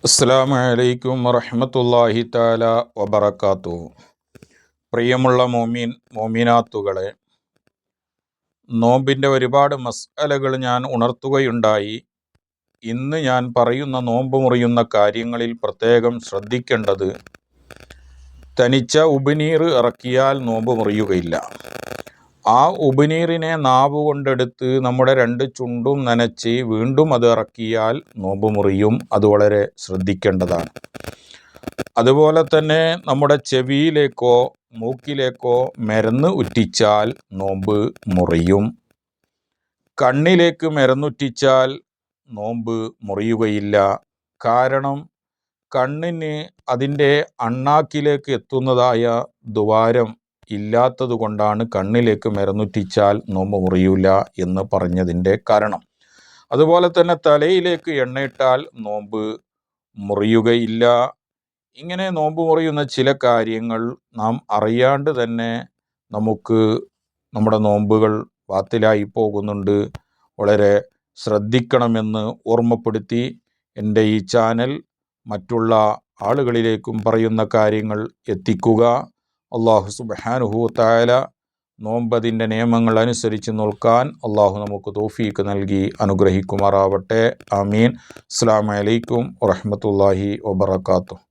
അസ്സലാമു അലൈക്കും വറഹ്മത്തുള്ളാഹി തആല വബറകാതുഹു. പ്രിയമുള്ള മോമിനാത്തുകളെ, നോമ്പിൻ്റെ ഒരുപാട് മസ്അലകൾ ഞാൻ ഉണർത്തുകയുണ്ടായി. ഇന്ന് ഞാൻ പറയുന്ന നോമ്പ് മുറിയുന്ന കാര്യങ്ങളിൽ പ്രത്യേകം ശ്രദ്ധിക്കേണ്ടത്, തനിച്ച ഉബുനീർ ഇറക്കിയാൽ നോമ്പ് മുറിയുകയില്ല. ആ ഉബുനീറിനെ നാവ് കൊണ്ടെടുത്ത് നമ്മുടെ രണ്ട് ചുണ്ടും നനച്ച് വീണ്ടും അത് ഇറക്കിയാൽ നോമ്പ് മുറിയും. അത് വളരെ ശ്രദ്ധിക്കേണ്ടതാണ്. അതുപോലെ തന്നെ നമ്മുടെ ചെവിയിലേക്കോ മൂക്കിലേക്കോ മരുന്ന് ഉറ്റിച്ചാൽ നോമ്പ് മുറിയും. കണ്ണിലേക്ക് മരുന്നുറ്റിച്ചാൽ നോമ്പ് മുറിയുകയില്ല. കാരണം കണ്ണിന് അതിൻ്റെ അണ്ണാക്കിലേക്ക് എത്തുന്നതായ ദ്വാരം ഇല്ലാത്തത് കൊണ്ടാണ് കണ്ണിലേക്ക് മരുന്നുറ്റിച്ചാൽ നോമ്പ് മുറിയില്ല എന്ന് പറഞ്ഞതിൻ്റെ കാരണം. അതുപോലെ തന്നെ തലയിലേക്ക് എണ്ണയിട്ടാൽ നോമ്പ് മുറിയുകയില്ല. ഇങ്ങനെ നോമ്പ് മുറിയുന്ന ചില കാര്യങ്ങൾ നാം അറിയാണ്ട് തന്നെ നമുക്ക് നമ്മുടെ നോമ്പുകൾ ബാത്തിലായി പോകുന്നുണ്ട്. വളരെ ശ്രദ്ധിക്കണമെന്ന് ഓർമ്മപ്പെടുത്തി എൻ്റെ ഈ ചാനൽ മറ്റുള്ള ആളുകളിലേക്കും പറയുന്ന കാര്യങ്ങൾ എത്തിക്കുക. അള്ളാഹു സുബ്ഹാനഹു വ തആല നോമ്പതിൻ്റെ നിയമങ്ങൾ അനുസരിച്ച് നോക്കാൻ അള്ളാഹു നമുക്ക് തൗഫീക്ക് നൽകി അനുഗ്രഹിക്കുമാറാവട്ടെ. ആമീൻ. അസ്സലാമു അലൈക്കും വറഹ്മത്തുള്ളാഹി വബറകാതുഹു.